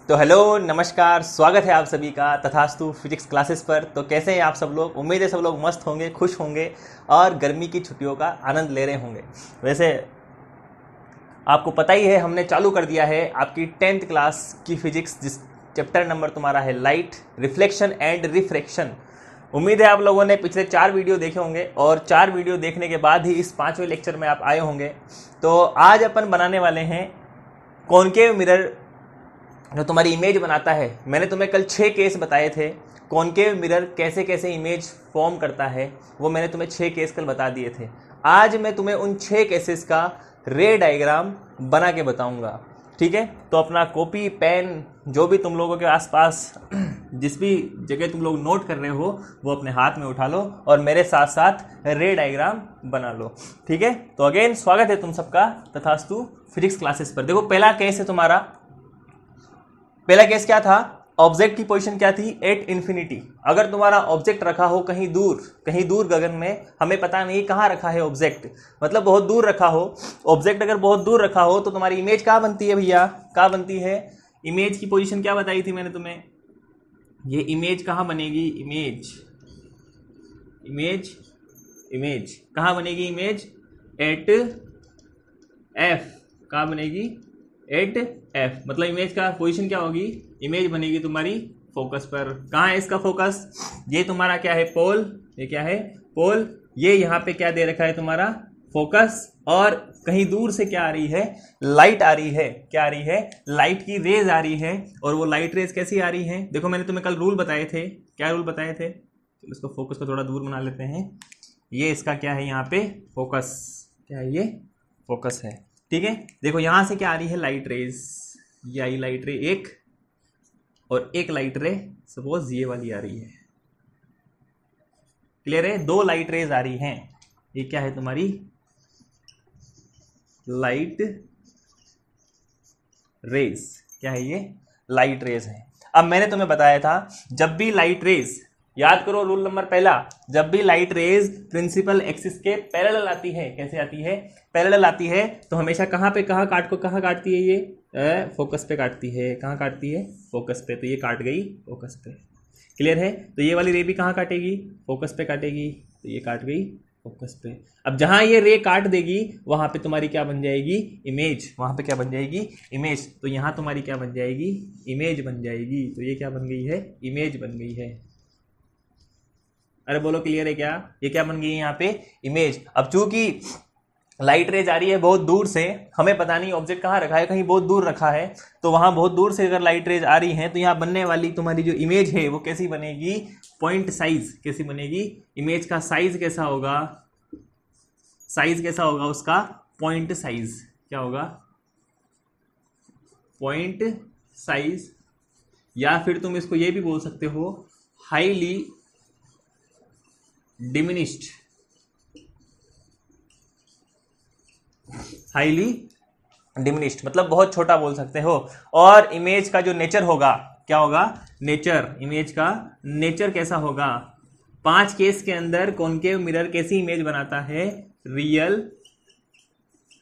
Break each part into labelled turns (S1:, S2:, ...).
S1: तो हेलो नमस्कार, स्वागत है आप सभी का तथास्तु फिजिक्स क्लासेस पर। तो कैसे हैं आप सब लोग? उम्मीद है सब लोग मस्त होंगे, खुश होंगे और गर्मी की छुट्टियों का आनंद ले रहे होंगे। वैसे आपको पता ही है, हमने चालू कर दिया है आपकी 10th क्लास की फिजिक्स, जिस चैप्टर नंबर तुम्हारा है लाइट, रिफ्लेक्शन एंड रिफ्रैक्शन। उम्मीद है आप लोगों ने पिछले 4 वीडियो देखे होंगे और 4 वीडियो देखने के बाद ही इस 5वें लेक्चर में आप आए होंगे। तो आज अपन बनाने वाले हैं कॉनकेव मिरर जो तुम्हारी इमेज बनाता है। मैंने तुम्हें कल 6 केस बताए थे कॉनकेव मिरर कैसे कैसे इमेज फॉर्म करता है, वो मैंने तुम्हें 6 केस कल बता दिए थे। आज मैं तुम्हें उन 6 केसेस का रे डायग्राम बना के बताऊंगा, ठीक है? तो अपना कॉपी पेन जो भी तुम लोगों के आसपास जिस भी जगह तुम लोग नोट कर रहे हो वो अपने हाथ में उठा लो और मेरे साथ साथ रे डायग्राम बना लो, ठीक है? तो अगेन स्वागत है तुम सबका तथास्तु फिजिक्स क्लासेस पर। देखो पहला केस है तुम्हारा, पहला केस क्या था? ऑब्जेक्ट की पोजीशन क्या थी? At infinity. अगर तुम्हारा ऑब्जेक्ट रखा हो कहीं दूर गगन में, हमें पता नहीं कहाँ रखा है ऑब्जेक्ट, मतलब बहुत दूर रखा हो ऑब्जेक्ट। अगर बहुत दूर रखा हो तो तुम्हारी इमेज कहाँ बनती है भैया? कहाँ बनती है? इमेज की पोजीशन क्या बताई थी मैंने तुम्हें? ये इमेज कहाँ बनेगी? इमेज कहाँ बनेगी? Image at F. कहाँ बनेगी? At F. मतलब इमेज का पोजीशन क्या होगी? इमेज बनेगी तुम्हारी फोकस पर। कहाँ है इसका फोकस? ये तुम्हारा क्या है? पोल। ये क्या है? पोल। ये यहाँ पे क्या दे रखा है? तुम्हारा फोकस। और कहीं दूर से क्या आ रही है? लाइट आ रही है। क्या आ रही है? लाइट की रेज आ रही है। और वो लाइट रेज कैसी आ रही है? देखो मैंने तुम्हें कल रूल बताए थे। क्या रूल बताए थे? चलो इसको फोकस को थोड़ा दूर बना लेते हैं। ये इसका क्या है? यहाँ पे फोकस। क्या है? ये फोकस है, ठीक है? देखो यहां से क्या आ रही है? Light rays. ये आई लाइट रे एक, और एक लाइट रे सपोज ये वाली आ रही है। क्लियर है? 2 लाइट रेज आ रही हैं। ये क्या है? तुम्हारी लाइट रेज। क्या है ये? लाइट रेज है। अब मैंने तुम्हें बताया था, जब भी लाइट रेज, याद करो रूल नंबर पहला, जब भी लाइट रेज प्रिंसिपल एक्सिस के पैरेलल आती है, कैसे आती है? पैरेलल आती है, तो हमेशा कहाँ पे कहाँ काटती है? ये फोकस पे काटती है। कहाँ काटती है? फोकस पे। तो ये काट गई फोकस पे। क्लियर है? तो ये वाली रे भी कहाँ काटेगी? फोकस पे काटेगी। तो ये काट गई फोकस पे। अब जहां ये रे काट देगी वहां पे तुम्हारी क्या बन जाएगी? इमेज। वहां पे क्या बन जाएगी? इमेज। तो यहां तुम्हारी क्या बन जाएगी? इमेज बन जाएगी। तो ये क्या बन गई है? इमेज बन गई है। अरे बोलो क्लियर है क्या? ये क्या बन गई है यहाँ पे? इमेज। अब चूंकि लाइट रेज आ रही है बहुत दूर से, हमें पता नहीं ऑब्जेक्ट कहाँ रखा है, कहीं बहुत दूर रखा है, तो वहां बहुत दूर से अगर लाइट रेज आ रही है तो यहाँ बनने वाली तुम्हारी जो इमेज है वो कैसी बनेगी? Point size. कैसी बनेगी? इमेज का साइज कैसा होगा? साइज कैसा होगा उसका? Point size. क्या होगा? Point size. या फिर तुम इसको ये भी बोल सकते हो, हाईली डिमिनिश्ड। हाईली डिमिनिश्ड मतलब बहुत छोटा बोल सकते हो। और इमेज का जो नेचर होगा, क्या होगा? नेचर। इमेज का नेचर कैसा होगा? 5 केस के अंदर कॉनकेव मिरर कैसी इमेज बनाता है? Real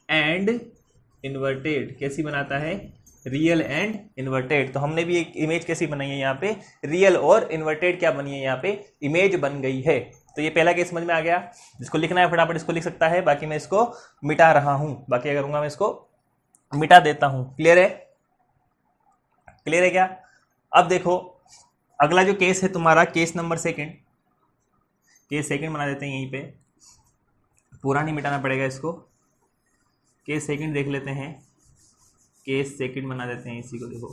S1: and inverted. कैसी बनाता है? Real and inverted. तो हमने भी एक इमेज कैसी बनाई है यहाँ पे? रियल और इन्वर्टेड क्या बनी है यहाँ पे? इमेज बन गई है। तो ये पहला केस समझ में आ गया। जिसको लिखना है फटाफट इसको लिख सकता है, बाकी मैं इसको मिटा रहा हूं। बाकी अगर करूंगा मैं इसको मिटा देता हूं। क्लियर है? क्लियर है क्या? अब देखो अगला जो केस है तुम्हारा, case number second. Case second बना देते हैं यहीं पे, पूरा नहीं मिटाना पड़ेगा इसको। केस सेकंड देख लेते हैं। केस सेकंड बना देते हैं इसी को। देखो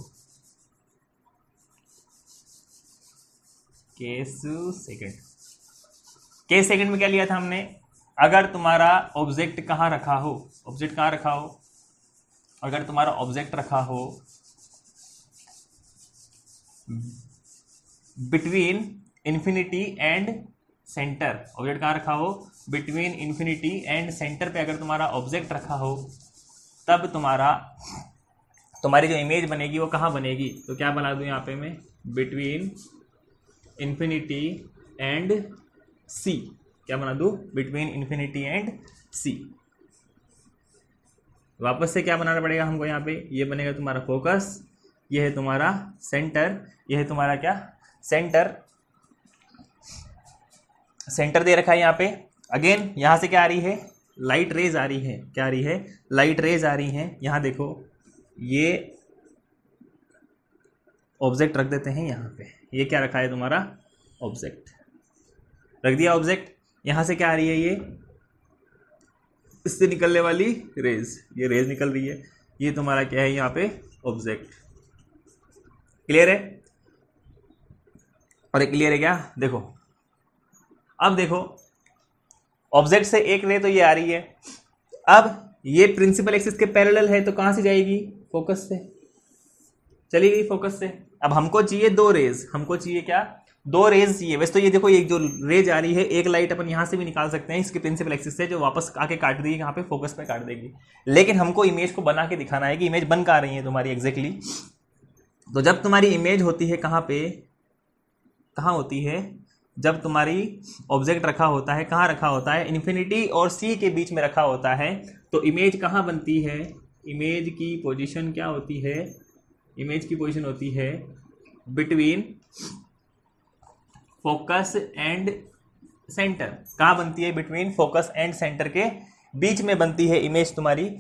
S1: केस सेकंड। केस सेकंड में क्या लिया था हमने? अगर तुम्हारा ऑब्जेक्ट कहाँ रखा हो, ऑब्जेक्ट कहाँ रखा हो? अगर तुम्हारा ऑब्जेक्ट रखा हो between infinity and centre, object कहाँ रखा हो? बिटवीन इन्फिनिटी एंड सेंटर पे अगर तुम्हारा ऑब्जेक्ट रखा हो, तब तुम्हारी जो इमेज बनेगी वो कहाँ बनेगी? तो क्या बना दूं यहाँ पे मैं? बिटवीन इन्फिनिटी एंड सी। क्या बना दूं? बिटवीन इन्फिनिटी एंड सी। वापस से क्या बनाना पड़ेगा हमको? यहाँ पे ये बनेगा तुम्हारा फोकस, ये है तुम्हारा सेंटर, ये है तुम्हारा क्या सेंटर, सेंटर दे रखा है यहाँ पे। अगेन यहाँ से क्या आ रही है, लाइट रेज आ रही है, क्या आ रही है, लाइट रेज आ रही हैं। यहाँ देखो ये ऑब्जेक्ट रख देते हैं यहाँ पे, ये क्या रखा है तुम्हारा ऑब्जेक्ट रख दिया ऑब्जेक्ट। यहाँ से क्या आ रही है, ये इससे निकलने वाली रेज, ये रेज निकल रही है, ये तुम्हारा क्या है यहाँ पे ऑब्जेक्ट। क्लियर है, और एक क्लियर है क्या, देखो अब देखो ऑब्जेक्ट से एक रे तो ये आ रही है, अब ये प्रिंसिपल एक्सिस के पैरेलल है तो कहाँ से जाएगी, फोकस से चली गई, फोकस से। अब हमको चाहिए दो रेज, हमको चाहिए क्या, दो रेज चाहिए। वैसे तो ये देखो ये जो रेज आ रही है, एक लाइट अपन यहाँ से भी निकाल सकते हैं इसके प्रिंसिपल एक्सिस से, जो वापस आके काट देगी यहाँ पे फोकस पे काट देगी। लेकिन हमको इमेज को बना के दिखाना है कि इमेज बन कहाँ रही है तुम्हारी एग्जैक्टली। तो जब तुम्हारी इमेज होती है कहाँ पे, कहाँ होती है, जब तुम्हारी ऑब्जेक्ट रखा होता है, कहाँ रखा होता है, इन्फिनिटी और सी के बीच में रखा होता है, तो इमेज कहाँ बनती है, इमेज की पोजीशन क्या होती है, इमेज की पोजीशन होती है बिटवीन फोकस एंड सेंटर। कहाँ बनती है, बिटवीन फोकस एंड सेंटर के बीच में बनती है इमेज तुम्हारी।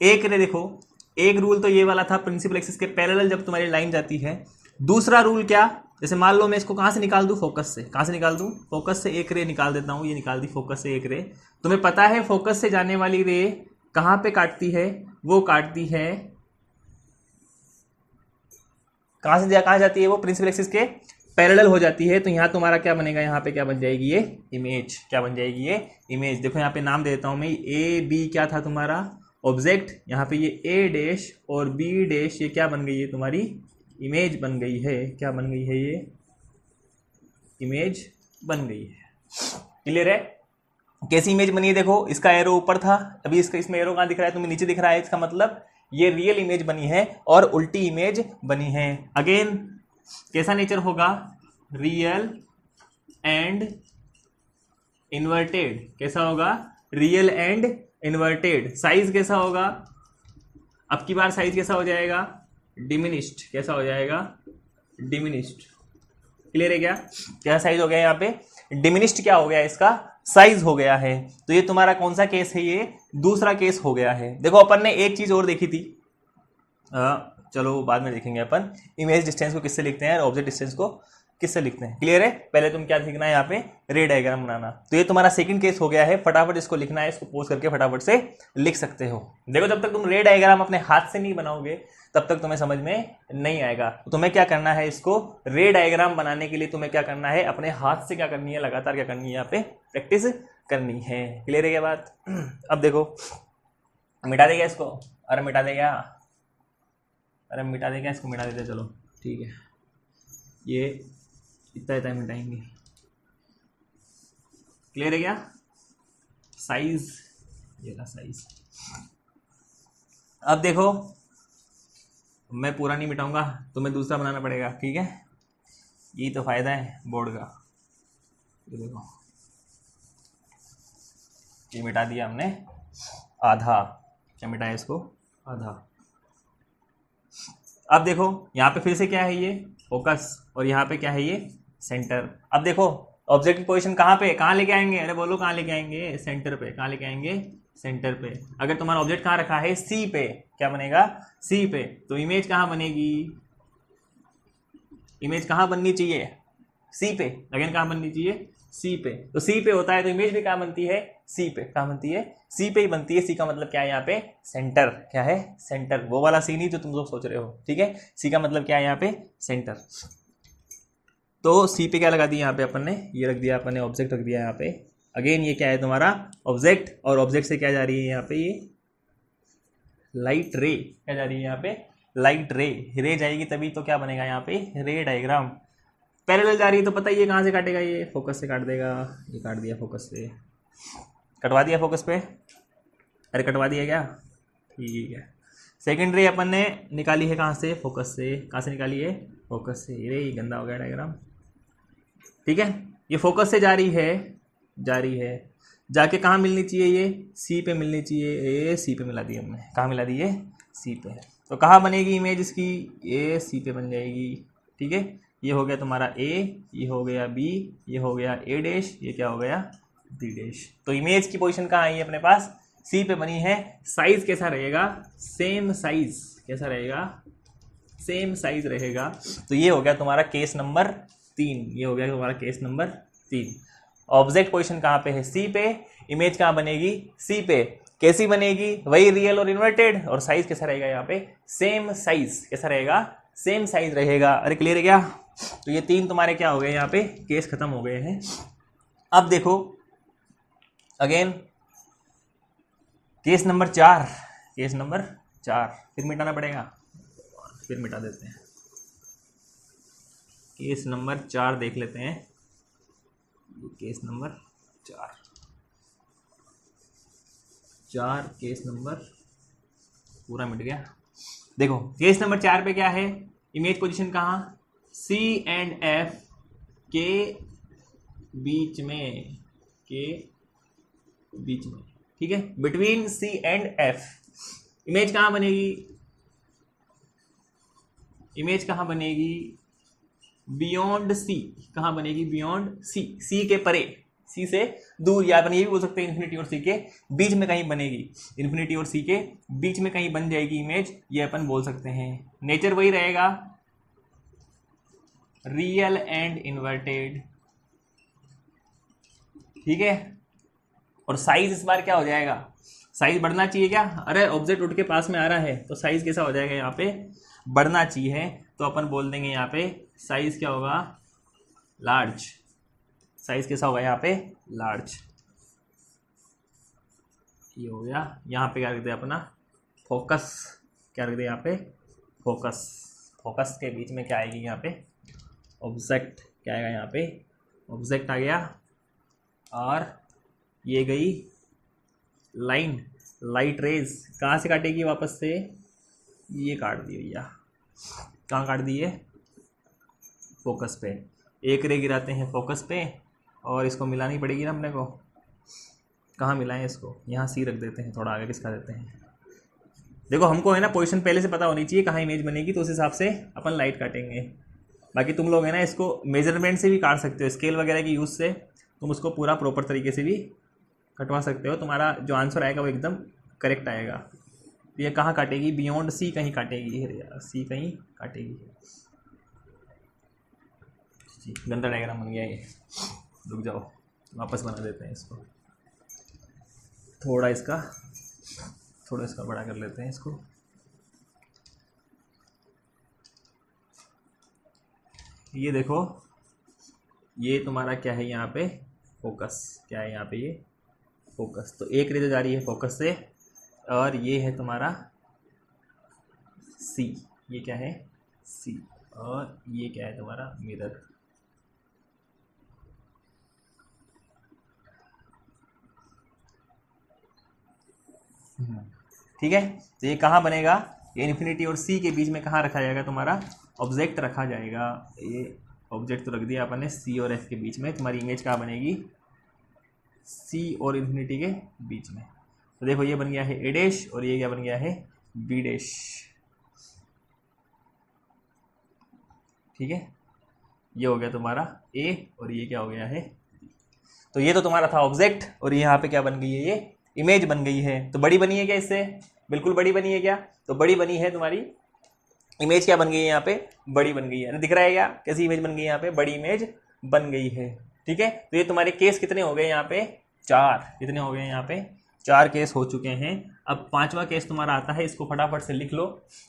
S1: एक रे देखो, एक रूल तो ये वाला था प्रिंसिपल एक्सिस के पैरेलल जब तुम्हारी लाइन जाती है। दूसरा रूल क्या, जैसे मान लो मैं इसको कहाँ से निकाल दूँ, फोकस से, कहाँ से निकाल दूँ, फोकस से एक रे निकाल देता हूँ, ये निकाल दी फोकस से एक रे। तुम्हें पता है फोकस से जाने वाली रे कहाँ पे काटती है, वो काटती है, कहाँ से कहाँ जाती है वो, प्रिंसिपल एक्सिस के पैरेलल हो जाती है। तो यहाँ तुम्हारा क्या बनेगा, यहाँ पे क्या बन जाएगी ये इमेज, क्या बन जाएगी ये इमेज। देखो यहाँ पे नाम दे देता हूँ मैं, ए बी क्या था तुम्हारा ऑब्जेक्ट, यहाँ पे ये ए डैश और बी डैश, ये क्या बन गई है तुम्हारी इमेज बन गई है, क्या बन गई है, ये इमेज बन गई है। क्लियर है, कैसी इमेज बनी है, देखो इसका एरो ऊपर था, अभी इसका इसमें एरो कहाँ दिख रहा है, तुम्हें नीचे दिख रहा है, इसका मतलब ये रियल इमेज बनी है और उल्टी इमेज बनी है। अगेन कैसा नेचर होगा, रियल एंड इन्वर्टेड, कैसा होगा, रियल एंड इन्वर्टेड। साइज कैसा होगा, अब की बार साइज कैसा हो जाएगा, डिमिनिश्ड, कैसा हो जाएगा, डिमिनिश्ड। क्लियर है क्या, क्या साइज हो गया यहाँ पे, डिमिनिश्ड क्या हो गया, इसका साइज हो गया है। तो ये तुम्हारा कौन सा केस है, ये दूसरा केस हो गया है। देखो अपन ने एक चीज और देखी थी, चलो बाद में देखेंगे अपन, इमेज डिस्टेंस को किससे लिखते हैं और ऑब्जेक्ट डिस्टेंस को किससे लिखते हैं। क्लियर है, पहले तुम क्या सीखना है यहाँ पे, रे डायग्राम बनाना। तो ये तुम्हारा सेकंड केस हो गया है, फटाफट इसको लिखना है, इसको पोज करके फटाफट से लिख सकते हो। देखो जब तक तुम रे डायग्राम अपने हाथ से नहीं बनाओगे तब तक तुम्हें समझ में नहीं आएगा। तो तुम्हें क्या करना है, इसको रे डायग्राम बनाने के लिए तुम्हें क्या करना है, अपने हाथ से क्या करनी है, लगातार क्या करनी है, यहाँ पे प्रैक्टिस करनी है। क्लियर है क्या बात। अब देखो मिटा देगा इसको, अरे मिटा देगा, अरे मिटा देगा इसको, मिटा देते चलो ठीक है, ये इतना इतना मिटाएंगे। क्लियर है क्या, साइज, ये रहा साइज। अब देखो मैं पूरा नहीं मिटाऊंगा, तुम्हें दूसरा बनाना पड़ेगा, ठीक है, यही तो फायदा है बोर्ड का। ये देखो ये मिटा दिया हमने आधा, क्या मिटाया इसको, आधा। अब देखो यहाँ पे फिर से क्या है, ये फोकस, और यहाँ पे क्या है, ये सेंटर। अब देखो ऑब्जेक्ट की पोजीशन कहाँ पे, कहाँ लेके आएंगे, अरे बोलो कहाँ लेके आएंगे, सेंटर पे। कहाँ लेके आएंगे, सेंटर पे। अगर तुम्हारा ऑब्जेक्ट कहाँ रखा है, सी पे, क्या बनेगा, सी पे, तो इमेज कहाँ बनेगी, इमेज कहाँ बननी चाहिए, सी पे। अगेन कहाँ बननी चाहिए, सी पे। तो सी पे होता है तो इमेज भी कहाँ बनती है, सी पे। कहाँ बनती है, सी पे ही बनती है। सी का मतलब क्या है यहाँ पे, सेंटर। क्या है, सेंटर, वो वाला सी नहीं जो तुम लोग सोच रहे हो, ठीक है। सी का मतलब क्या है यहाँ पे, सेंटर। तो सी पे क्या लगा दिया यहाँ पे अपन ने, ये रख दिया अपन ने, ऑब्जेक्ट रख दिया यहाँ पे। अगेन ये क्या है तुम्हारा ऑब्जेक्ट, और ऑब्जेक्ट से क्या जा रही है यहाँ पे, ये लाइट रे, क्या जा रही है यहाँ पे, लाइट रे। रे जाएगी तभी तो क्या बनेगा यहाँ पे, रे डायग्राम। पैरेलल जा रही है तो पता ही है कहाँ से काटेगा, ये फोकस से काट देगा। ये काट दिया फोकस से, कटवा दिया फोकस पे, अरे कटवा दिया क्या, ठीक है। सेकेंड रे अपन ने निकाली है कहाँ से, फोकस से। कहाँ से निकाली है, फोकस से। रे गंदा हो गया डायग्राम, ठीक है। ये फोकस से जा रही है, जाके कहाँ मिलनी चाहिए, ये सी पे मिलनी चाहिए। ये सी पे मिला दी हमने, कहाँ मिला दी, ये सी पे। तो कहाँ बनेगी इमेज इसकी, ए सी पे बन जाएगी। ठीक है, ये हो गया तुम्हारा ए, ये हो गया बी, ये हो गया ए डैश, ये क्या हो गया बी डैश। तो इमेज की पोजीशन कहाँ आई है अपने पास, सी पे बनी है। साइज कैसा रहेगा, सेम साइज, कैसा रहेगा, सेम साइज रहेगा। तो ये हो गया तुम्हारा केस नंबर 3, ये हो गया तुम्हारा केस नंबर 3। ऑब्जेक्ट पोजीशन कहाँ पे है, सी पे, इमेज कहाँ बनेगी, सी पे। कैसी बनेगी, वही रियल और इन्वर्टेड, और साइज कैसा रहेगा यहाँ पे, सेम साइज, कैसा रहेगा, सेम साइज रहेगा। अरे क्लियर है क्या। तो ये 3 तुम्हारे क्या हो गए यहाँ पे, केस खत्म हो गए हैं। अब देखो again case number 4, case number 4 फिर मिटाना पड़ेगा, फिर मिटा देते हैं। केस नंबर 4 देख लेते हैं, केस नंबर 4 केस नंबर पूरा मिट गया। देखो केस नंबर 4 पे क्या है, इमेज पोजीशन कहाँ, सी एंड एफ के बीच में, के बीच में। ठीक है, between C and F. Image कहाँ बनेगी, इमेज कहाँ बनेगी, बियॉन्ड सी। कहाँ बनेगी, बियॉन्ड सी, सी के परे, सी से दूर, या अपन ये भी बोल सकते हैं इन्फिनिटी और सी के बीच में कहीं बनेगी, इन्फिनिटी और सी के बीच में कहीं बन जाएगी इमेज, ये अपन बोल सकते हैं। नेचर वही रहेगा, रियल एंड इन्वर्टेड। ठीक है, और साइज इस बार क्या हो जाएगा, साइज बढ़ना चाहिए क्या, अरे ऑब्जेक्ट उठ के पास में आ रहा है तो साइज कैसा हो जाएगा यहाँ पे, बढ़ना चाहिए। तो अपन बोल देंगे यहाँ पे साइज क्या होगा, लार्ज। साइज कैसा होगा यहाँ पे, लार्ज। ये हो गया। यहाँ पे क्या रखते हैं अपना, फोकस। क्या रखते हैं यहाँ पे, फोकस। फोकस के बीच में क्या आएगी यहाँ पे, ऑब्जेक्ट। क्या आएगा यहाँ पे, ऑब्जेक्ट आ गया। और ये गई लाइन, लाइट रेज कहाँ से काटेगी वापस से, ये काट दी भैया। कहाँ काट दी है, फोकस पे। एक रे गिराते हैं फोकस पे, और इसको मिलानी पड़ेगी ना अपने को। कहाँ मिलाएं इसको, यहाँ सी रख देते हैं, थोड़ा आगे किसका देते हैं। देखो हमको है ना पोजीशन पहले से पता होनी चाहिए कहाँ इमेज बनेगी, तो उस हिसाब से अपन लाइट काटेंगे। बाकी तुम लोग है ना इसको मेजरमेंट से भी काट सकते हो, स्केल वगैरह की यूज़ से तुम उसको पूरा प्रॉपर तरीके से भी कटवा सकते हो। तुम्हारा जो आंसर आएगा वो एकदम करेक्ट आएगा। ये कहाँ काटेगी, बियॉन्ड सी कहीं काटेगी, सी कहीं काटेगी। जी गंदा डायग्राम बन गया ये, रुक जाओ वापस बना देते हैं इसको। थोड़ा इसका बड़ा कर लेते हैं इसको। ये देखो ये तुम्हारा क्या है यहाँ पे, फोकस। क्या है यहाँ पे, ये फोकस। तो एक रेज़ जा रही है फोकस से, और ये है तुम्हारा सी। ये क्या है, सी। और ये क्या है तुम्हारा मिरर। ठीक है, तो ये कहाँ बनेगा, ये इन्फिनिटी और सी के बीच में कहाँ रखा जाएगा, तुम्हारा ऑब्जेक्ट रखा जाएगा। ये ऑब्जेक्ट तो रख दिया अपन ने सी और एफ के बीच में। तुम्हारी इमेज कहाँ बनेगी, सी और इन्फिनिटी के बीच में। तो देखो ये बन गया है ए डैश, और ये क्या बन गया है, बी डैश। ठीक है, ये हो गया तुम्हारा ए, और ये क्या हो गया है। तो ये तो तुम्हारा था ऑब्जेक्ट, और यहाँ पे क्या बन गई है, ये इमेज बन गई है। तो बड़ी बनी है क्या इससे, बिल्कुल बड़ी बनी है क्या, तो बड़ी बनी है तुम्हारी इमेज। क्या बन गई है यहाँ पे, बड़ी बन गई है। दिख रहा है क्या, कैसी इमेज बन गई है यहाँ पे, बड़ी इमेज बन गई है। ठीक है, तो ये तुम्हारे केस कितने हो गए यहाँ पे, 4। कितने हो गए यहाँ पे, 4 केस हो चुके हैं। अब 5वां केस तुम्हारा आता है, इसको फटाफट से लिख लो।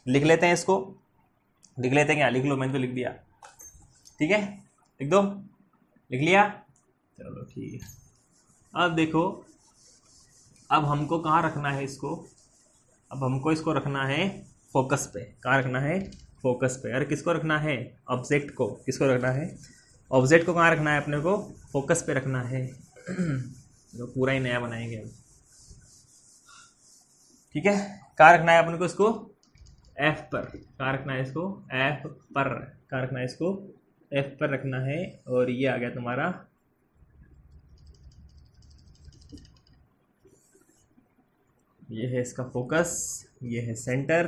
S1: लिख लेते हैं इसको, लिख लेते हैं क्या, लिख लो, मैंने तो लिख दिया। ठीक है, लिख दो, लिख लिया, चलो ठीक है। अब देखो, अब हमको कहाँ रखना है इसको, अब हमको इसको रखना है फोकस पे। कहाँ रखना है, फोकस पे। अरे किसको रखना है, ऑब्जेक्ट को। किसको रखना है, ऑब्जेक्ट को। कहाँ रखना है अपने को, फोकस पे रखना है। तो पूरा ही नया बनाएंगे हम। ठीक है, कहाँ रखना है अपने को इसको, एफ पर। कहाँ रखना है इसको, एफ पर। कहाँ रखना है इसको, एफ पर रखना है। और ये आ गया तुम्हारा, ये है इसका फोकस, ये है सेंटर,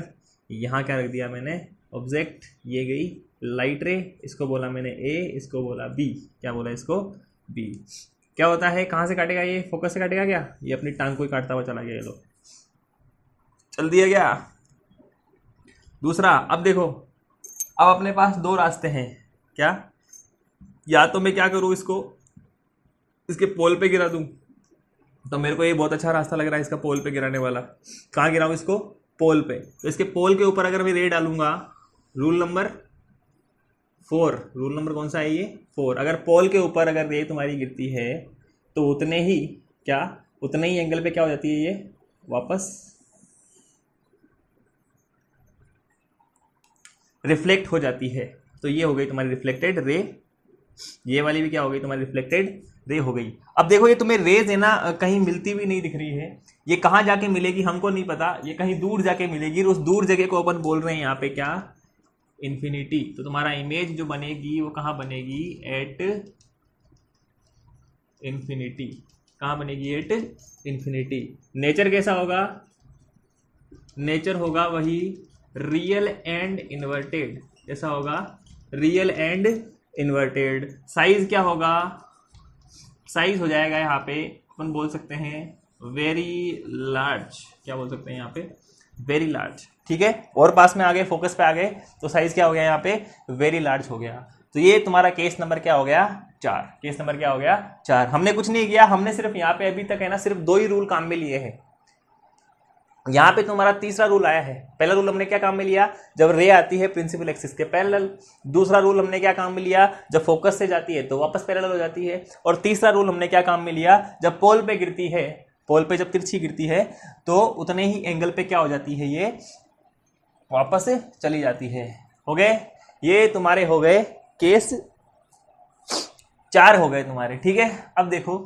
S1: यहाँ क्या रख दिया मैंने, ऑब्जेक्ट, ये गई लाइट रे, इसको बोला मैंने ए, इसको बोला बी, क्या बोला इसको, बी। क्या होता है, कहाँ से काटेगा ये, फोकस से काटेगा क्या, ये अपनी टांग को ही काटता हुआ चला गया, ये लो चल दिया गया। दूसरा, अब देखो, अब अपने पास दो रास्ते हैं, क्या, या तो मैं क्या करूँ, इसको इसके पोल पे गिरा दूँ, तो मेरे को ये बहुत अच्छा रास्ता लग रहा है इसका पोल पे गिराने वाला। कहाँ गिराऊँ इसको, पोल पे, तो इसके पोल के ऊपर अगर मैं रे डालूंगा, रूल नंबर 4, रूल नंबर कौन सा है ये, 4, अगर पोल के ऊपर अगर रे तुम्हारी गिरती है तो उतने ही क्या, उतने ही एंगल पे क्या हो जाती है, ये वापस रिफ्लेक्ट हो जाती है। तो ये हो गई तुम्हारी रिफ्लेक्टेड रे, ये वाली भी क्या हो गई तुम्हारी रिफ्लेक्टेड रे हो गई। अब देखो ये तुम्हें रेज है ना, कहीं मिलती भी नहीं दिख रही है, ये कहाँ जाके मिलेगी हमको नहीं पता, ये कहीं दूर जाके मिलेगी, उस दूर जगह को अपन बोल रहे हैं यहाँ पे क्या, इन्फिनिटी। तो तुम्हारा इमेज जो बनेगी वो कहाँ बनेगी, एट इन्फिनिटी। कहाँ बनेगी, एट इन्फिनिटी। नेचर कैसा होगा, नेचर होगा वही रियल एंड इन्वर्टेड, कैसा होगा, रियल एंड इन्वर्टेड। साइज क्या होगा, साइज हो जाएगा यहाँ पे अपन बोल सकते हैं वेरी लार्ज, क्या बोल सकते हैं यहाँ पे, वेरी लार्ज, ठीक है। और पास में आ गए, फोकस पे आ गए, तो साइज क्या हो गया यहाँ पे, वेरी लार्ज हो गया। तो ये तुम्हारा केस नंबर क्या हो गया, 4। केस नंबर क्या हो गया, 4। हमने कुछ नहीं किया, हमने सिर्फ यहाँ पे अभी तक है ना सिर्फ 2 ही रूल काम में लिए हैं। यहाँ पे तुम्हारा तीसरा रूल आया है। पहला रूल हमने क्या काम में लिया, जब रे आती है प्रिंसिपल एक्सिस के पैरेलल। दूसरा रूल हमने क्या काम में लिया, जब फोकस से जाती है तो वापस पैरेलल हो जाती है। और तीसरा रूल हमने क्या काम में लिया, जब पोल पे गिरती है, पोल पे जब तिरछी गिरती है तो उतने ही एंगल पे क्या हो जाती है, ये वापस चली जाती है। हो गए, ये तुम्हारे हो गए केस 4 हो गए तुम्हारे, ठीक है। अब देखो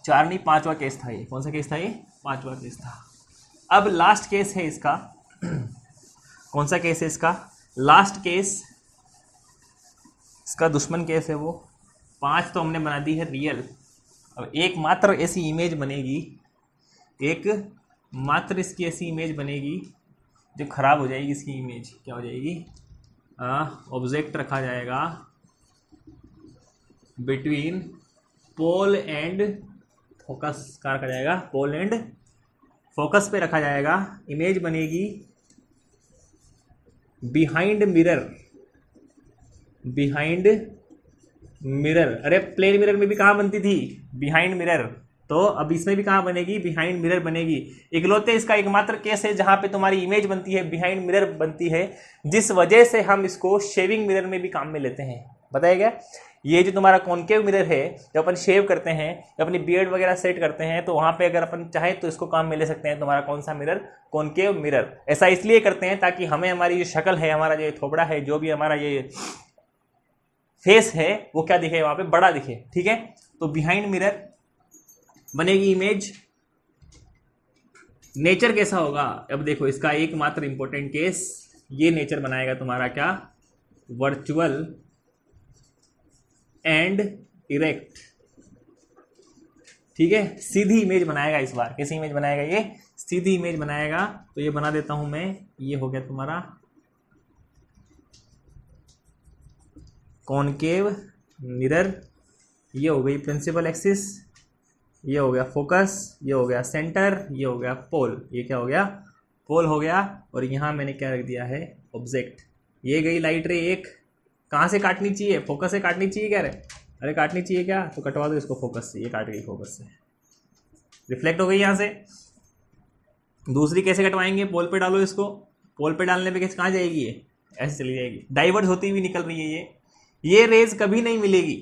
S1: 4 नहीं 5वां केस था ये, कौन सा केस था ये, 5वां केस था। अब लास्ट केस है इसका कौन सा केस है इसका, लास्ट केस, इसका दुश्मन केस है वो। 5 तो हमने बना दी है रियल। अब एक मात्र ऐसी इमेज बनेगी, एक मात्र इसकी ऐसी इमेज बनेगी जो खराब हो जाएगी। इसकी इमेज क्या हो जाएगी, ऑब्जेक्ट रखा जाएगा बिटवीन पोल एंड फोकस, कहाँ रखा जाएगा, पोल एंड फोकस पे रखा जाएगा। इमेज बनेगी बिहाइंड मिरर, बिहाइंड मिरर। अरे प्लेन मिरर में भी कहाँ बनती थी, बिहाइंड मिरर, तो अब इसमें भी कहाँ बनेगी, बिहाइंड मिरर बनेगी। इकलौते इसका एकमात्र केस है जहाँ पे तुम्हारी इमेज बनती है, बिहाइंड मिरर बनती है, जिस वजह से हम इसको शेविंग मिरर में भी काम में लेते हैं। बताया गया, ये जो तुम्हारा कॉनकेव मिरर है, जब अपन शेव करते हैं, जब अपनी बियर्ड वगैरह सेट करते हैं, तो वहाँ पे अगर अपन चाहे तो इसको काम में ले सकते हैं। तुम्हारा कौन सा मिरर, कॉनकेव मिरर। ऐसा इसलिए करते हैं ताकि हमें हमारी जो शक्ल है, हमारा जो थोबड़ा है, जो भी हमारा ये फेस है, वो क्या दिखे, वहाँ पे बड़ा दिखे, ठीक है। तो बिहाइंड मिरर बनेगी इमेज। नेचर कैसा होगा, अब देखो इसका एकमात्र इंपॉर्टेंट केस, ये नेचर बनाएगा तुम्हारा क्या, वर्चुअल एंड इरेक्ट, ठीक है। सीधी इमेज बनाएगा इस बार। कैसी इमेज बनाएगा, ये सीधी इमेज बनाएगा। तो ये बना देता हूं मैं, ये हो गया तुम्हारा कॉनकेव मिरर, ये हो गई प्रिंसिपल एक्सिस, ये हो गया फोकस, ये हो गया सेंटर, ये हो गया पोल। ये क्या हो गया, पोल हो गया। और यहाँ मैंने क्या रख दिया है, ऑब्जेक्ट। ये गई लाइट रे एक, कहाँ से काटनी चाहिए, फोकस से काटनी चाहिए, कह रहे, अरे काटनी चाहिए क्या, तो कटवा दो इसको फोकस से। ये काट गई फोकस से, रिफ्लेक्ट हो गई यहाँ से। दूसरी कैसे कटवाएंगे, पोल पे डालो इसको, पोल पे डालने पे कैसे, कहाँ जाएगी ये, ऐसे चली जाएगी, डाइवर्ट होती हुई निकल रही है ये रेज कभी नहीं मिलेगी,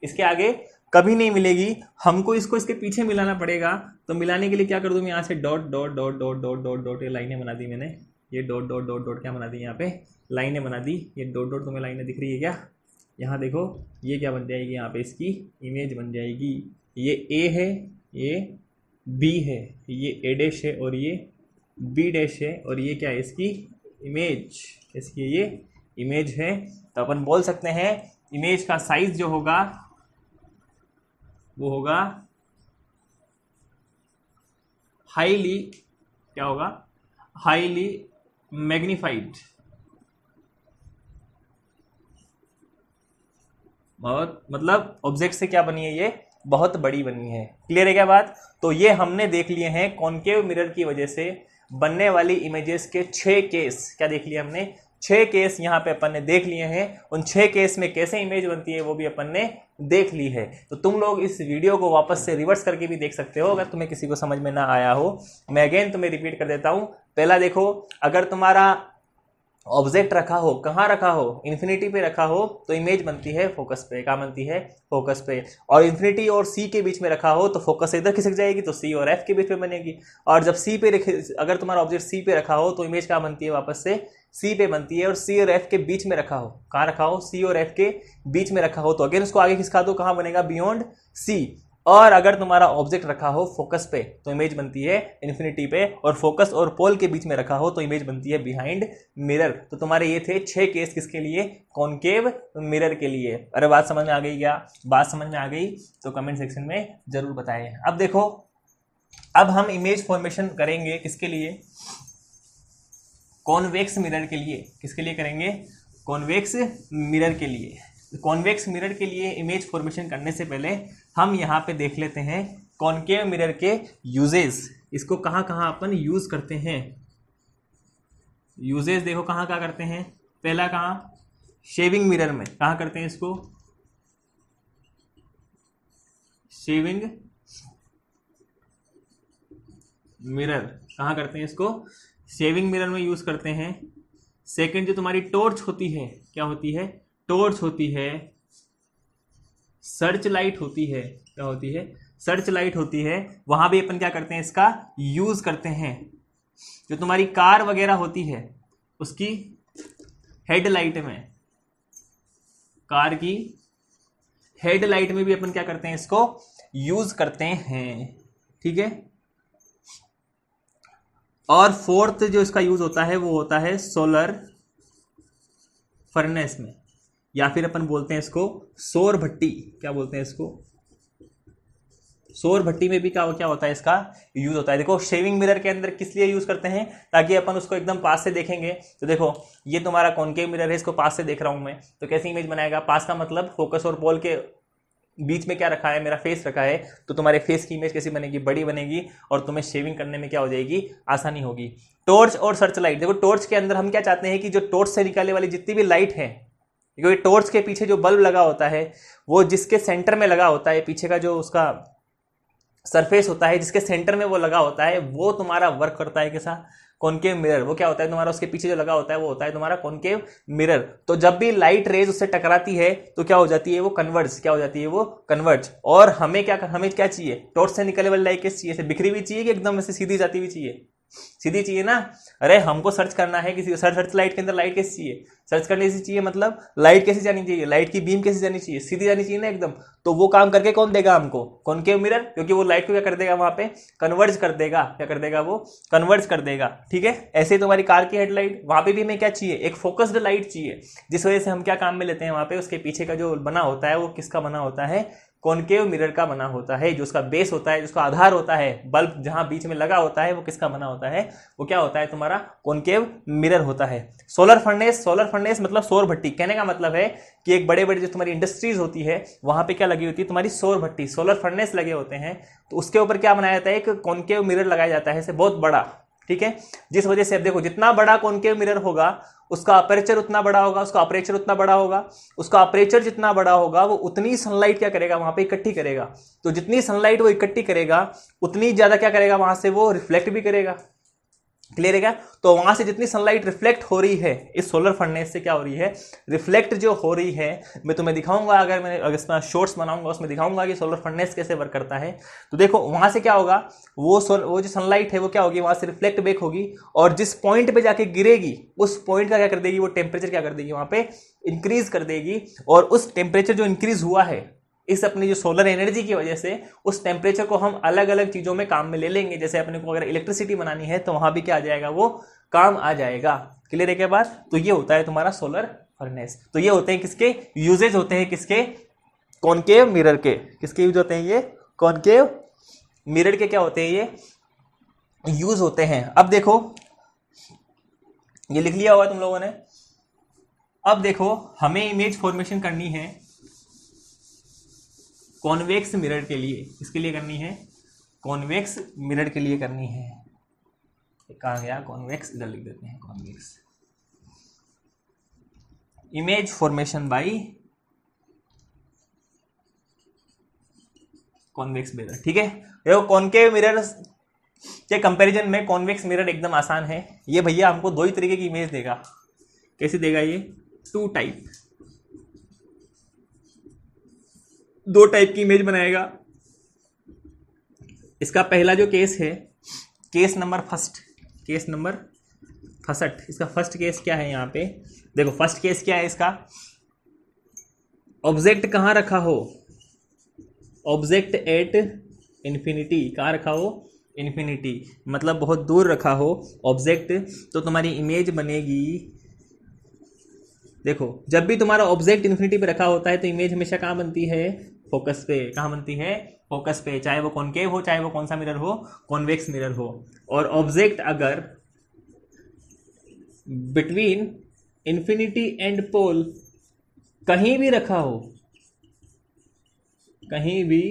S1: इसके आगे कभी नहीं मिलेगी। हमको इसको इसके पीछे मिलाना पड़ेगा। तो मिलाने के लिए क्या कर दूँ मैं, यहाँ से dot dot dot dot dot dot dot, ये लाइनें बना दी मैंने, ये डॉट डॉट डॉट डॉट क्या बना दी, यहाँ पे लाइनें बना दी। ये डॉट डॉट तुम्हें लाइनें दिख रही है क्या, यहाँ देखो, ये क्या बन जाएगी, यहाँ पे इसकी इमेज बन जाएगी। ये ए है, ये बी है, ये ए डैश है, और ये बी डैश है, और ये क्या है, इसकी इमेज, इसकी ये इमेज है। तो अपन बोल सकते हैं इमेज का साइज जो होगा वो होगा हाईली, क्या होगा, हाईली मैग्नीफाइड, बहुत मतलब ऑब्जेक्ट से क्या बनी है, ये बहुत बड़ी बनी है। क्लियर है क्या बात? तो ये हमने देख लिए हैं कॉनकेव मिरर की वजह से बनने वाली इमेजेस के 6 केस। क्या देख लिया हमने? 6 केस यहाँ पे अपन ने देख लिए हैं। उन 6 केस में कैसे इमेज बनती है वो भी अपन ने देख ली है। तो तुम लोग इस वीडियो को वापस से रिवर्स करके भी देख सकते हो अगर तुम्हें किसी को समझ में ना आया हो। मैं अगेन तुम्हें रिपीट कर देता हूँ। पहला देखो, अगर तुम्हारा ऑब्जेक्ट रखा हो, कहाँ रखा हो, इन्फिनिटी पे रखा हो, तो इमेज बनती है फोकस पे। क्या बनती है? फोकस पे। और इन्फिनिटी और सी के बीच में रखा हो तो फोकस इधर खिसक जाएगी, तो सी और एफ के बीच में बनेगी। और जब सी पे अगर तुम्हारा ऑब्जेक्ट सी पे रखा हो तो इमेज क्या बनती है? वापस से सी पे बनती है। और सी और एफ के बीच में रखा हो, कहाँ रखा हो? सी और एफ के बीच में रखा हो तो अगेन उसको आगे खिसका दो, कहाँ बनेगा? Beyond C. और अगर तुम्हारा ऑब्जेक्ट रखा हो फोकस पे तो इमेज बनती है इन्फिनिटी पे, और फोकस और पोल के बीच में रखा हो तो इमेज बनती है बिहाइंड मिरर। तो तुम्हारे ये थे 6 केस, किसके लिए? कॉनकेव मिरर के लिए। अरे बात समझ में आ गई क्या? बात समझ में आ गई तो कमेंट सेक्शन में जरूर बताएं। अब देखो, अब हम इमेज फॉर्मेशन करेंगे किसके लिए? कॉन्वेक्स मिरर के लिए। किसके लिए करेंगे? कॉन्वेक्स मिरर के लिए। कॉन्वेक्स मिरर के लिए इमेज फॉर्मेशन करने से पहले हम यहाँ पे देख लेते हैं कॉनकेव मिरर के यूजेस। इसको कहाँ कहाँ अपन यूज करते हैं? यूजेस देखो कहाँ कहाँ करते हैं। पहला कहाँ? शेविंग मिरर में। कहाँ करते हैं इसको? Shaving mirror. कहाँ करते हैं इसको? शेविंग मिरर में यूज करते हैं। सेकंड, जो तुम्हारी टॉर्च होती है, क्या होती है? टॉर्च होती है। सर्च लाइट होती है। क्या होती है? सर्च लाइट होती है। वहां भी अपन क्या करते हैं? इसका यूज करते हैं। जो तुम्हारी कार वगैरह होती है उसकी हेडलाइट में, कार की हेडलाइट में भी अपन क्या करते हैं? इसको यूज करते हैं। ठीक है। और फोर्थ जो इसका यूज होता है वो होता है सोलर फर्नेस में, या फिर अपन बोलते हैं इसको सौर भट्टी। क्या बोलते हैं इसको? सौर भट्टी में भी क्या होता है? इसका यूज होता है। देखो, शेविंग मिरर के अंदर किस लिए यूज करते हैं? ताकि अपन उसको एकदम पास से देखेंगे। तो देखो, ये तुम्हारा कॉनकेव मिरर है, इसको पास से देख रहा हूं मैं, तो कैसी इमेज बनाएगा? पास का मतलब फोकस और पोल के बीच में क्या रखा है? मेरा फेस रखा है। तो तुम्हारे फेस की इमेज कैसी बनेगी? बड़ी बनेगी, और तुम्हें शेविंग करने में क्या हो जाएगी? आसानी होगी। टॉर्च और सर्च लाइट। देखो, टॉर्च के अंदर हम क्या चाहते हैं कि जो टॉर्च से निकालने वाली जितनी भी लाइट है, क्योंकि टॉर्च के पीछे जो बल्ब लगा होता है वो जिसके सेंटर में लगा होता है, पीछे का जो उसका सरफेस होता है जिसके सेंटर में वो लगा होता है, वो तुम्हारा वर्क करता है कैसा? Concave mirror. वो क्या होता है तुम्हारा? उसके पीछे जो लगा होता है वो होता है तुम्हारा कॉनकेव मिरर। तो जब भी लाइट रेज उससे टकराती है तो क्या हो जाती है? वो कन्वर्ज। क्या हो जाती है? वो कन्वर्ज। और हमें क्या चाहिए? टॉर्च से निकलने वाली लाइट कैसी चाहिए? बिखरी हुई चाहिए कि एकदम ऐसे सीधी जाती हुई चाहिए? सीधी चाहिए ना। अरे हमको सर्च करना है किसी, सर्च लाइट के अंदर लाइट कैसी चाहिए? सर्च करने से चाहिए, मतलब लाइट कैसी जानी चाहिए? लाइट की बीम कैसी जानी चाहिए? सीधी जानी चाहिए ना एकदम। तो वो काम करके कौन देगा हमको? कॉनकेव मिरर, क्योंकि वो लाइट को क्या कर देगा? वहां पे कन्वर्ज कर देगा। क्या कर देगा? वो कन्वर्ज कर देगा। ठीक है। ऐसे ही तुम्हारी कार की हेडलाइट, वहां पे भी हमें क्या चाहिए? एक फोकस्ड लाइट चाहिए, जिस वजह से हम क्या काम में लेते हैं? वहां पे उसके पीछे का जो बना होता है वो किसका बना होता है? कॉनकेव मिरर का बना होता है। जो उसका बेस होता है, जिसका आधार होता है, बल्ब जहां बीच में लगा होता है, वो किसका बना होता है? वो क्या होता है? तुम्हारा कॉनकेव मिरर होता है। Solar furnace. सोलर फर्नेस मतलब सौर भट्टी। कहने का मतलब है कि एक बड़े बड़े जो तुम्हारी इंडस्ट्रीज होती है वहां पे क्या लगी होती है? तुम्हारी सौर भट्टी, सोलर फर्नेस लगे होते हैं। तो उसके ऊपर क्या बनाया जाता है? एक कॉनकेव मिरर लगाया जाता है, इसे बहुत बड़ा। ठीक है। जिस वजह से अब देखो, जितना बड़ा कॉनकेव मिरर होगा उसका अपर्चर उतना बड़ा होगा, उसका अपर्चर उतना बड़ा होगा, उसका अपर्चर जितना बड़ा होगा वो उतनी सनलाइट क्या करेगा? वहां पे इकट्ठी करेगा। तो जितनी सनलाइट वो इकट्ठी करेगा उतनी ज्यादा क्या करेगा? वहां से वो रिफ्लेक्ट भी करेगा। क्लियर है क्या? तो वहां से जितनी सनलाइट रिफ्लेक्ट हो रही है इस सोलर फर्नेस से, क्या हो रही है? रिफ्लेक्ट जो हो रही है, मैं तुम्हें दिखाऊंगा, अगर मैं इसमें शॉर्ट्स बनाऊंगा उसमें दिखाऊंगा कि सोलर फर्नेस कैसे वर्क करता है। तो देखो, वहां से क्या होगा? वो जो सनलाइट है वो क्या होगी? वहां से रिफ्लेक्ट बैक होगी, और जिस पॉइंट पे जाके गिरेगी उस पॉइंट का क्या कर देगी? वो टेम्परेचर क्या कर देगी? वहां पे इंक्रीज कर देगी। और उस टेम्परेचर जो इंक्रीज हुआ है इस अपनी जो सोलर एनर्जी की वजह से, उस टेम्परेचर को हम अलग अलग चीजों में काम में ले लेंगे। जैसे अपने को अगर इलेक्ट्रिसिटी बनानी है तो वहां भी क्या आ जाएगा? वो काम आ जाएगा। क्लियर है क्या बात? तो ये होता है तुम्हारा सोलर फर्नेस। तो ये होते हैं किसके यूजेज? होते हैं किसके? कॉनकेव मिरर के। किसके यूज होते हैं ये? कॉनकेव मिरर के क्या होते हैं? ये यूज होते हैं। अब देखो, ये लिख लिया होगा तुम लोगों ने। अब देखो हमें इमेज फॉर्मेशन करनी है कॉन्वेक्स मिरर के लिए। इसके लिए करनी है कॉन्वेक्स मिरर के लिए करनी है। कहाँ गया कॉन्वेक्स, इधर लिख देते हैं convex image formation by convex mirror. ठीक है, देखो कॉनकेव मिरर के कंपैरिजन में कॉन्वेक्स मिरर एकदम आसान है। ये भैया हमको दो ही तरीके की इमेज देगा। कैसे देगा ये? टू टाइप, दो टाइप की इमेज बनाएगा। इसका पहला जो केस है, केस नंबर फर्स्ट, इसका फर्स्ट केस क्या है यहाँ पे? देखो फर्स्ट केस क्या है इसका? ऑब्जेक्ट कहाँ रखा हो? Object at infinity. कहाँ रखा हो? इन्फिनिटी, मतलब बहुत दूर रखा हो ऑब्जेक्ट, तो तुम्हारी इमेज बनेगी। देखो जब भी तुम्हारा ऑब्जेक्ट इन्फिनिटी पे रखा होता है तो इमेज हमेशा कहाँ बनती है? फोकस पे। कहाँ बनती है? फोकस पे, चाहे वो कॉनकेव हो, चाहे वो कौन सा मिरर हो, कॉन्वेक्स मिरर हो। और ऑब्जेक्ट अगर बिटवीन इन्फिनिटी एंड पोल कहीं भी रखा हो, कहीं भी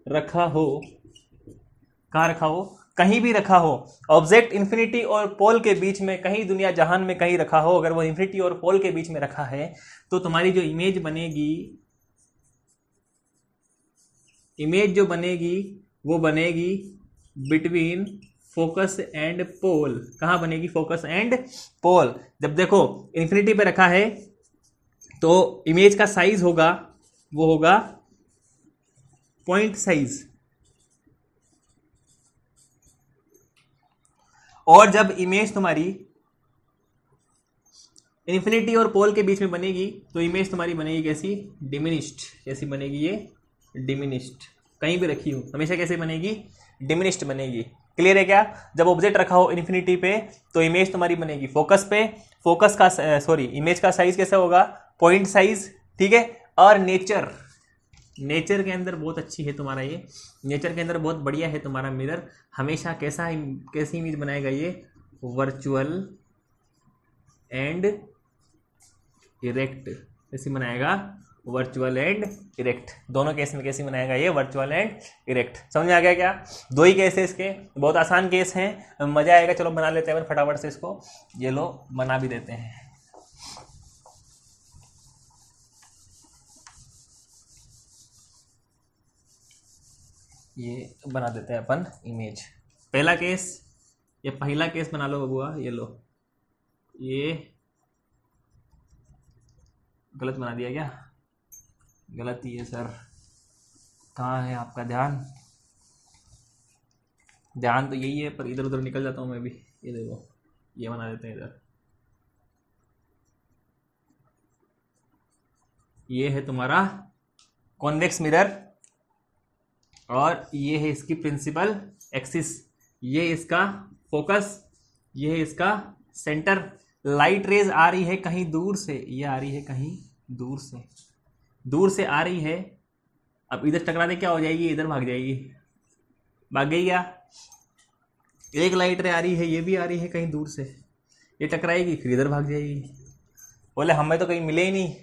S1: रखा हो, कहाँ रखा हो? कहीं भी रखा हो। ऑब्जेक्ट इन्फिनिटी और पोल के बीच में, कहीं दुनिया जहान में कहीं रखा हो, अगर वो इन्फिनिटी और पोल के बीच में रखा है तो तुम्हारी जो इमेज बनेगी, इमेज जो बनेगी वो बनेगी बिटवीन फोकस एंड पोल। कहाँ बनेगी? Focus and pole. जब देखो इन्फिनिटी पे रखा है तो इमेज का साइज होगा, वो होगा पॉइंट साइज। और जब इमेज तुम्हारी इन्फिनिटी और पोल के बीच में बनेगी तो इमेज तुम्हारी बनेगी कैसी? डिमिनिश्ड। कैसी बनेगी ये? डिमिनिश्ड। कहीं भी रखी हो हमेशा कैसे बनेगी? डिमिनिश्ड बनेगी। क्लियर है क्या? जब ऑब्जेक्ट रखा हो इन्फिनिटी पे तो इमेज तुम्हारी बनेगी फोकस पे। फोकस का इमेज का साइज कैसा होगा? Point size. ठीक है। और नेचर के अंदर बहुत अच्छी है तुम्हारा ये, नेचर के अंदर बहुत बढ़िया है तुम्हारा मिरर। हमेशा कैसी इमेज बनाएगा ये? Virtual and erect. कैसी बनाएगा? Virtual and erect. दोनों केस में कैसी बनाएगा ये? Virtual and erect. समझ में आ गया क्या? दो ही केस है इसके, बहुत आसान केस हैं, मजा आएगा। चलो बना लेते हैं फटाफट से इसको। ये लो बना भी देते हैं। ये बना देते हैं अपन इमेज। पहला केस, ये पहला केस बना लो बबुआ। ये लो, ये गलत बना दिया क्या? गलत ही है सर। कहाँ है आपका ध्यान? ध्यान तो यही है पर इधर उधर निकल जाता हूँ मैं भी। ये देखो, ये बना देते हैं इधर। ये है तुम्हारा कॉन्वेक्स मिरर और ये है इसकी प्रिंसिपल एक्सिस। ये इसका फोकस, ये है इसका सेंटर। लाइट रेज आ रही है कहीं दूर से, ये आ रही है कहीं दूर से आ रही है। अब इधर टकरा दे क्या हो जाएगी? इधर भाग जाएगी। भाग गई क्या? एक लाइट रे आ रही है, ये भी आ रही है कहीं दूर से, ये टकराएगी फिर इधर भाग जाएगी। बोले हमें तो कहीं मिले ही नहीं,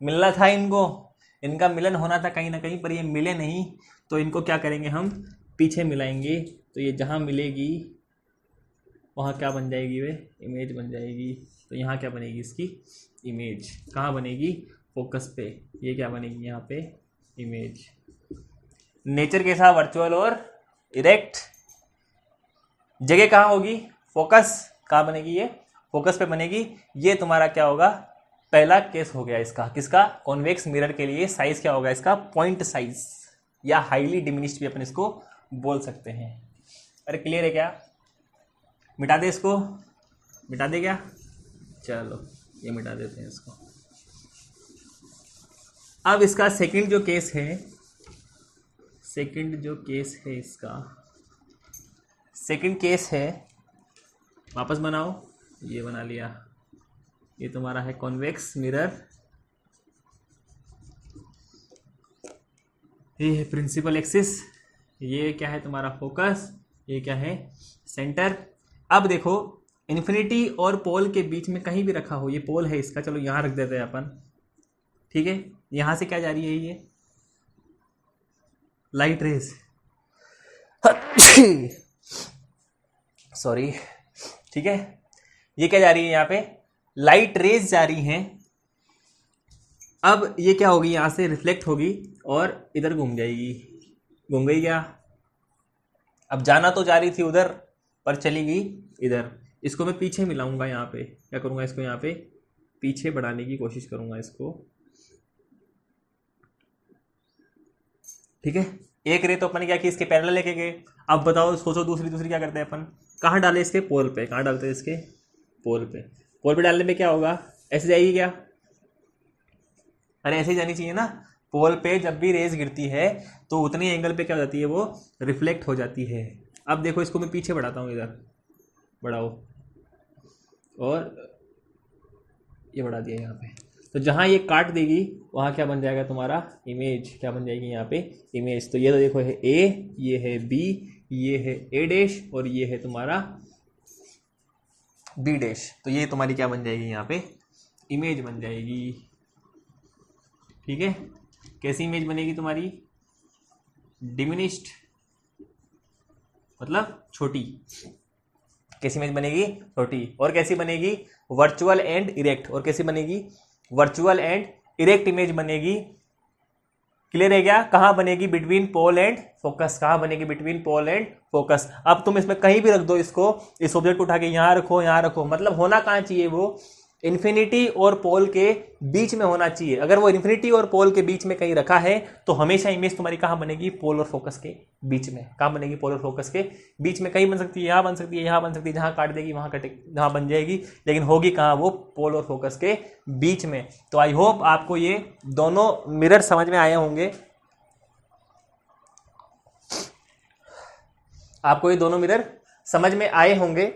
S1: मिलना था इनको, इनका मिलन होना था कहीं ना कहीं, पर ये मिले नहीं। तो इनको क्या करेंगे हम? पीछे मिलाएंगे। तो ये जहाँ मिलेगी वहाँ क्या बन जाएगी? वे इमेज बन जाएगी। तो यहाँ क्या बनेगी? इसकी इमेज। कहाँ बनेगी? फोकस पे। ये क्या बनेगी? यहाँ पे इमेज। नेचर के साथ वर्चुअल और इरेक्ट। जगह कहाँ होगी? फोकस। कहाँ बनेगी? ये फोकस पे बनेगी। ये तुम्हारा क्या होगा? पहला केस हो गया इसका। किसका? कॉन्वेक्स मिरर के लिए साइज क्या होगा इसका? पॉइंट साइज, या हाईली डिमिनिश्ड भी अपन इसको बोल सकते हैं। अरे क्लियर है क्या? मिटा दे इसको, मिटा दे क्या? चलो ये मिटा देते हैं इसको। अब इसका सेकंड जो केस है, इसका सेकंड केस है, वापस बनाओ। ये बना लिया। ये तुम्हारा है कॉन्वेक्स मिरर, ये है प्रिंसिपल एक्सिस, ये क्या है तुम्हारा? फोकस, ये क्या है? सेंटर। अब देखो इन्फिनिटी और पोल के बीच में कहीं भी रखा हो, ये पोल है इसका, चलो यहाँ रख देते हैं अपन, ठीक है। यहाँ से क्या जा रही है, ये लाइट रेज, सॉरी, ठीक है। ये क्या जा रही है, यहाँ पे लाइट रेज जा रही हैं। अब ये क्या होगी, यहाँ से रिफ्लेक्ट होगी और इधर घूम जाएगी, घूम गई क्या। अब जाना तो जा रही थी उधर, पर चली गई इधर। इसको मैं पीछे मिलाऊंगा, यहाँ पे क्या करूँगा, इसको यहाँ पे पीछे बढ़ाने की कोशिश करूँगा इसको, ठीक है। एक रे तो अपन क्या कि इसके पैरेलल लेके गए। अब बताओ, सोचो दूसरी क्या करते हैं अपन, कहाँ डाले, इसके पोल पे। कहाँ डालते हैं, इसके पोल पे। पोल पे डालने में क्या होगा, ऐसे जाएगी क्या, अरे ऐसे ही जानी चाहिए ना। पोल पे जब भी रेज गिरती है तो उतनी एंगल पे क्या हो जाती है, वो रिफ्लेक्ट हो जाती है। अब देखो, इसको मैं पीछे बढ़ाता हूँ, इधर बढ़ाओ, और ये बढ़ा दिया यहाँ पे। तो जहाँ ये काट देगी वहाँ क्या बन जाएगा तुम्हारा, इमेज क्या बन जाएगी यहाँ पे, इमेज। तो ये तो देखो है ए, ये है बी, ये है ए डैश, और ये है तुम्हारा बी डैश। तो ये तुम्हारी क्या बन जाएगी, यहाँ पे इमेज बन जाएगी, ठीक है। कैसी इमेज बनेगी तुम्हारी, डिमिनिश्ड, मतलब छोटी। कैसी इमेज बनेगी, छोटी। और कैसी बनेगी, वर्चुअल एंड इरेक्ट। और कैसी बनेगी, वर्चुअल एंड इरेक्ट इमेज बनेगी। क्लियर है क्या। कहाँ बनेगी, बिटवीन पोल एंड फोकस। कहाँ बनेगी, बिटवीन पोल एंड फोकस। अब तुम इसमें कहीं भी रख दो इसको, इस ऑब्जेक्ट को उठा के यहाँ रखो, यहाँ रखो, मतलब होना कहाँ चाहिए, वो इन्फिनिटी और पोल के बीच में होना चाहिए। अगर वो इन्फिनिटी और पोल के बीच में कहीं रखा है तो हमेशा इमेज तुम्हारी कहाँ बनेगी, पोल और फोकस के बीच में। कहाँ बनेगी, पोल और फोकस के बीच में। कहीं बन सकती है, यहाँ बन सकती है, यहाँ बन सकती है, जहाँ काट देगी वहाँ कटे, जहाँ बन जाएगी, लेकिन होगी कहाँ, वो पोल और फोकस के बीच में। तो आई होप आपको ये दोनों मिरर समझ में आए होंगे, आपको ये दोनों मिरर समझ में आए होंगे,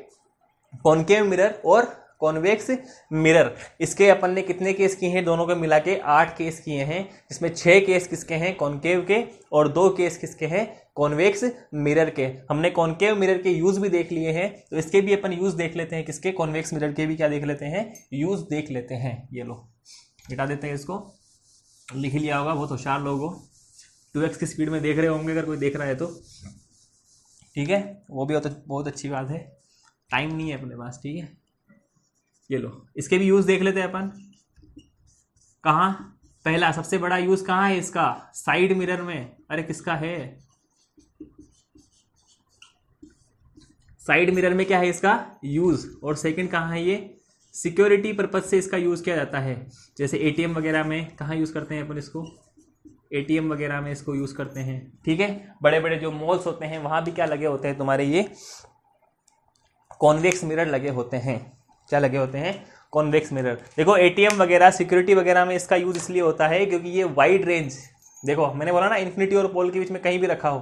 S1: कॉनकेव मिरर और कॉन्वेक्स मिरर। इसके अपन ने कितने केस किए हैं, दोनों को मिला के 8 केस किए हैं, जिसमें 6 केस किसके हैं, कॉनकेव के, और 2 केस किसके हैं, कॉन्वेक्स मिरर के। हमने कॉनकेव मिरर के यूज भी देख लिए हैं, तो इसके भी अपन यूज देख लेते हैं। किसके, कॉन्वेक्स मिरर के भी क्या देख लेते हैं, यूज देख लेते हैं। ये लो मिटा देते हैं इसको, लिख लिया होगा, बहुत होशियार लोग हो, 2x की स्पीड में देख रहे होंगे अगर कोई देख रहा है तो, ठीक है। वो भी बहुत अच्छी बात है, टाइम नहीं है अपने पास, ठीक है। ये लो, इसके भी यूज देख लेते हैं अपन। कहाँ, पहला सबसे बड़ा यूज कहाँ है इसका, साइड मिरर में। अरे किसका है, साइड मिरर में क्या है इसका यूज। और सेकंड कहाँ है, ये सिक्योरिटी पर्पज से इसका यूज किया जाता है। जैसे एटीएम वगैरह में कहाँ यूज करते हैं अपन इसको, एटीएम वगैरह में इसको यूज करते हैं, ठीक है। बड़े बड़े जो मॉल्स होते हैं वहां भी क्या लगे होते हैं तुम्हारे, ये कॉन्वेक्स मिरर लगे होते हैं। क्या लगे होते हैं, कॉन्वेक्स मिरर। देखो एटीएम वगैरह, सिक्योरिटी वगैरह में इसका यूज इसलिए होता है क्योंकि ये वाइड रेंज, देखो मैंने बोला ना इन्फिनिटी और पोल के बीच में कहीं भी रखा हो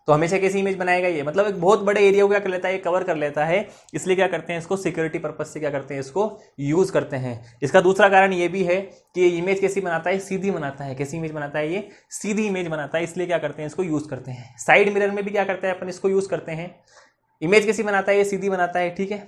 S1: तो हमेशा कैसी इमेज बनाएगा ये, मतलब एक बहुत बड़े एरिया को क्या कर लेता है, ये कवर कर लेता है। इसलिए क्या करते हैं, इसको सिक्योरिटी पर्पज से क्या करते हैं, इसको यूज करते हैं। इसका दूसरा कारण ये भी है कि ये इमेज कैसी बनाता है, सीधी बनाता है। कैसी इमेज बनाता है, ये सीधी इमेज बनाता है, इसलिए क्या करते हैं, इसको यूज करते हैं। साइड मिरर में भी क्या करते हैं अपन, इसको यूज करते हैं। इमेज कैसी बनाता है, ये सीधी बनाता है, ठीक है।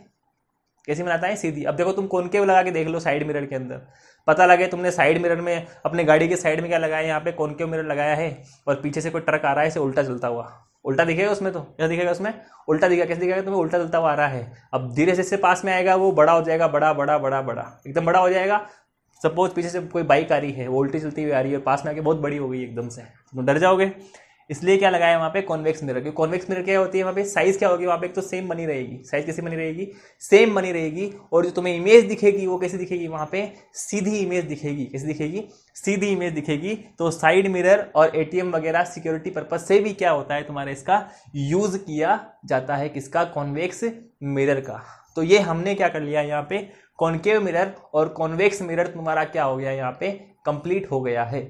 S1: कैसी बनाता है, सीधी। अब देखो तुम कॉनकेव लगा के देख लो साइड मिरर के अंदर, पता लगे तुमने साइड मिरर में अपने गाड़ी के साइड में क्या लगाया है, यहाँ पे कॉनकेव मिरर लगाया है, और पीछे से कोई ट्रक आ रहा है इसे उल्टा चलता हुआ, उल्टा दिखेगा उसमें, तो क्या दिखेगा उसमें, उल्टा दिखेगा। कैसे दिखेगा, तुम्हें उल्टा चलता हुआ आ रहा है। अब धीरे से इससे पास में आएगा, वो बड़ा हो जाएगा, बड़ा बड़ा बड़ा बड़ा एकदम बड़ा हो जाएगा। सपोज पीछे से कोई बाइक आ रही है, वो उल्टी चलती हुई आ रही है, और पास में आके बहुत बड़ी हो गई एकदम से, तुम डर जाओगे। इसलिए क्या लगाया वहाँ पे, कॉन्वेक्स मिरर। क्योंकि कॉन्वेक्स मिरर क्या होती है, वहाँ पे साइज क्या होगी, वहाँ पे एक तो सेम बनी रहेगी, साइज कैसी बनी रहेगी, सेम बनी रहेगी। और जो तुम्हें इमेज दिखेगी वो कैसी दिखेगी, वहाँ पे सीधी इमेज दिखेगी। कैसी दिखेगी, सीधी इमेज दिखेगी। तो साइड मिरर और एटीएम वगैरह सिक्योरिटी पर्पज से भी क्या होता है तुम्हारे, इसका यूज किया जाता है। किसका, कॉन्वेक्स मिरर का। तो ये हमने क्या कर लिया यहाँ पे, कॉनकेव मिरर और कॉन्वेक्स मिरर तुम्हारा क्या हो गया, यहाँ पे कंप्लीट हो गया है।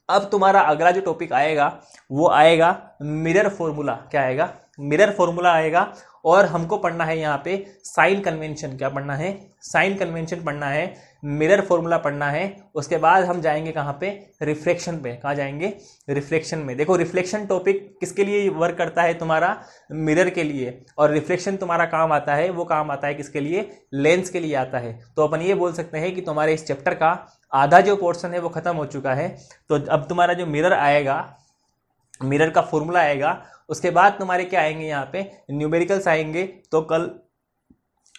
S1: अब तुम्हारा अगला जो टॉपिक आएगा वो आएगा मिरर फॉर्मूला। क्या आएगा, मिरर फॉर्मूला आएगा और हमको पढ़ना है यहाँ पे साइन कन्वेंशन। क्या पढ़ना है? साइन कन्वेंशन पढ़ना है, मिरर फॉर्मूला पढ़ना है। उसके बाद हम जाएंगे कहाँ पे? रिफ्लेक्शन पे। कहाँ जाएंगे? रिफ्लेक्शन में। देखो रिफ्लेक्शन टॉपिक किसके लिए वर्क करता है? तुम्हारा मिरर के लिए। और रिफ्लेक्शन तुम्हारा काम आता है, वो काम आता है किसके लिए? लेंस के लिए आता है। तो अपन ये बोल सकते हैं कि तुम्हारे इस चैप्टर का आधा जो पोर्शन है वो खत्म हो चुका है। तो अब तुम्हारा जो मिरर आएगा, मिरर का फॉर्मूला आएगा, उसके बाद तुम्हारे क्या आएंगे? यहाँ पे न्यूमेरिकल्स आएंगे। तो कल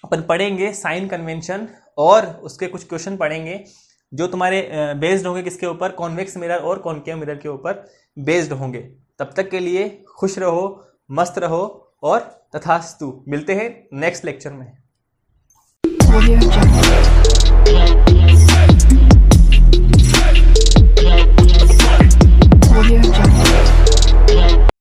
S1: अपन पढ़ेंगे साइन कन्वेंशन और उसके कुछ क्वेश्चन पढ़ेंगे जो तुम्हारे बेस्ड होंगे किसके ऊपर? कॉन्वेक्स मिरर और कॉनकेव मिरर के ऊपर बेस्ड होंगे। तब तक के लिए खुश रहो, मस्त रहो और तथास्तु। मिलते हैं नेक्स्ट लेक्चर में।